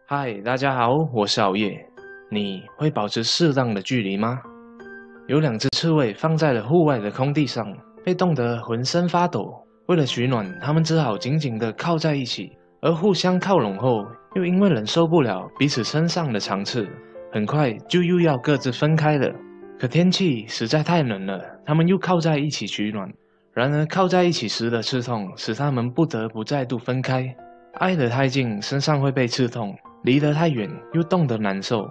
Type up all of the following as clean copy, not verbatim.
嗨，大家好，我是熬夜。你会保持适当的距离吗？有两只刺猬放在了户外的空地上，被冻得浑身发抖。为了取暖，它们只好紧紧地靠在一起，而互相靠拢后，又因为忍受不了彼此身上的长刺，很快就又要各自分开了。可天气实在太冷了，它们又靠在一起取暖。然而靠在一起时的刺痛，使它们不得不再度分开。挨得太近，身上会被刺痛。离得太远，又冻得难受，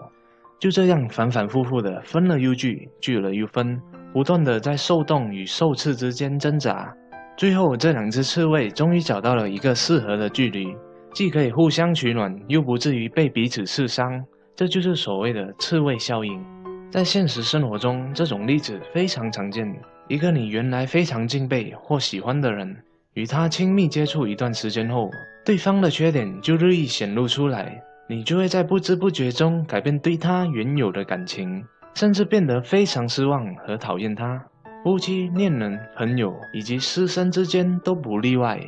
就这样反反复复的分了又聚，聚了又分，不断的在受冻与受刺之间挣扎。最后，这两只刺猬终于找到了一个适合的距离，既可以互相取暖，又不至于被彼此刺伤。这就是所谓的刺猬效应。在现实生活中，这种例子非常常见。一个你原来非常敬佩或喜欢的人，与他亲密接触一段时间后，对方的缺点就日益显露出来。你就会在不知不觉中改变对他原有的感情，甚至变得非常失望和讨厌他。夫妻、恋人、朋友以及师生之间都不例外。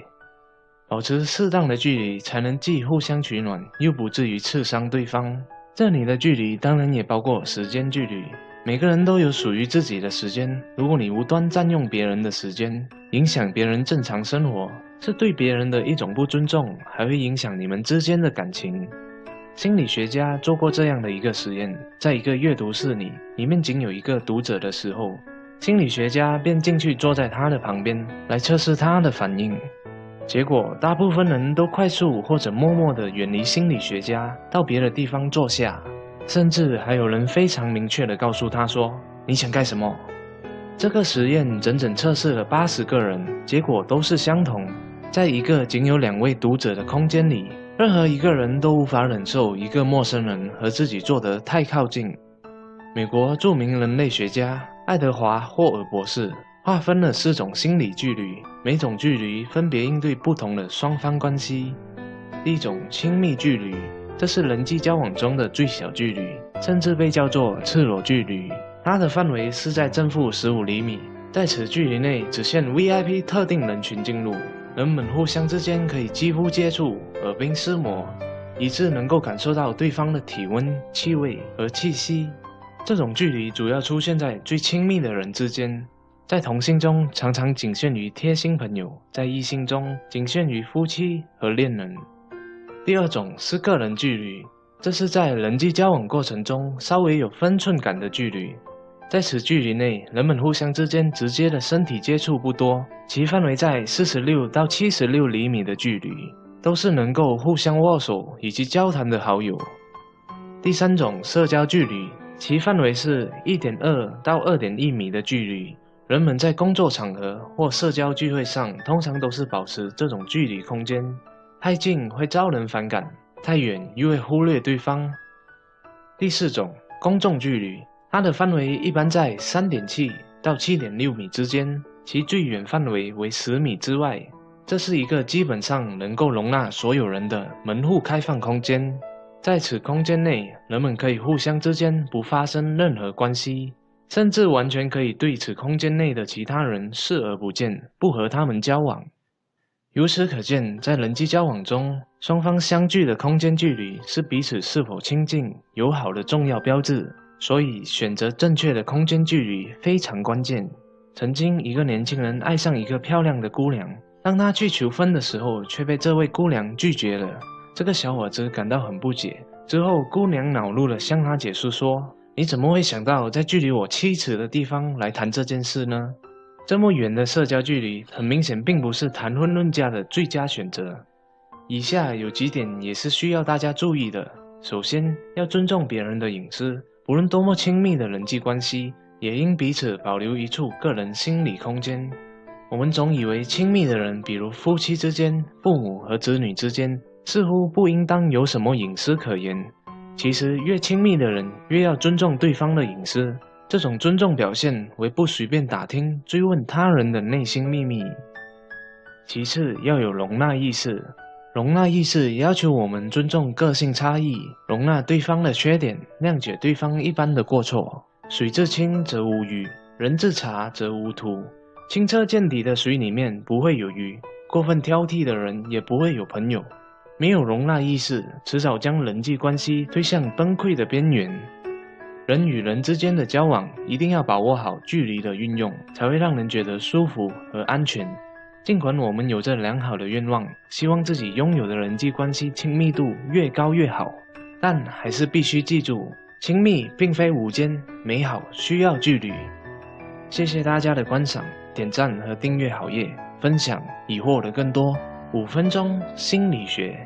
保持适当的距离，才能既互相取暖，又不至于刺伤对方。这里的距离当然也包括时间距离。每个人都有属于自己的时间，如果你无端占用别人的时间，影响别人正常生活，是对别人的一种不尊重，还会影响你们之间的感情。心理学家做过这样的一个实验，在一个阅读室里面仅有一个读者的时候，心理学家便进去坐在他的旁边，来测试他的反应。结果，大部分人都快速或者默默地远离心理学家，到别的地方坐下，甚至还有人非常明确地告诉他说：“你想干什么？”这个实验整整测试了80个人，结果都是相同。在一个仅有2位读者的空间里，任何一个人都无法忍受一个陌生人和自己坐得太靠近。美国著名人类学家爱德华·霍尔博士划分了4种心理距离，每种距离分别应对不同的双方关系。第一种亲密距离，这是人际交往中的最小距离，甚至被叫做赤裸距离。它的范围是在正负15厘米，在此距离内只限 VIP 特定人群进入。人们互相之间可以肌肤接触、耳鬓厮磨，以致能够感受到对方的体温、气味和气息。这种距离主要出现在最亲密的人之间，在同性中常常仅限于贴心朋友，在异性中仅限于夫妻和恋人。第二种是个人距离，这是在人际交往过程中稍微有分寸感的距离。在此距离内，人们互相之间直接的身体接触不多，其范围在46到76厘米的距离，都是能够互相握手以及交谈的好友。第三种社交距离，其范围是 1.2 到 2.1米的距离，人们在工作场合或社交聚会上通常都是保持这种距离空间，太近会招人反感，太远又会忽略对方。第四种公众距离，它的范围一般在 3.7 到 7.6 米之间，其最远范围为10米之外。这是一个基本上能够容纳所有人的门户开放空间。在此空间内，人们可以互相之间不发生任何关系，甚至完全可以对此空间内的其他人视而不见，不和他们交往。由此可见，在人际交往中，双方相距的空间距离是彼此是否亲近、友好的重要标志。所以，选择正确的空间距离非常关键。曾经，一个年轻人爱上一个漂亮的姑娘，当他去求婚的时候，却被这位姑娘拒绝了。这个小伙子感到很不解。之后，姑娘恼怒地向他解释说：“你怎么会想到在距离我7尺的地方来谈这件事呢？”这么远的社交距离，很明显并不是谈婚论嫁的最佳选择。以下有几点也是需要大家注意的。首先，要尊重别人的隐私。不论多么亲密的人际关系，也应彼此保留一处个人心理空间。我们总以为亲密的人，比如夫妻之间、父母和子女之间，似乎不应当有什么隐私可言。其实，越亲密的人，越要尊重对方的隐私。这种尊重表现为不随便打听、追问他人的内心秘密。其次，要有容纳意识。容纳意识也要求我们尊重个性差异，容纳对方的缺点，谅解对方一般的过错。水至清则无鱼，人至察则无徒。清澈见底的水里面不会有鱼，过分挑剔的人也不会有朋友。没有容纳意识，迟早将人际关系推向崩溃的边缘。人与人之间的交往一定要把握好距离的运用，才会让人觉得舒服和安全。尽管我们有着良好的愿望，希望自己拥有的人际关系亲密度越高越好，但还是必须记住，亲密并非无间，美好需要距离。谢谢大家的观赏，点赞和订阅好业，分享已获得更多。5分钟心理学。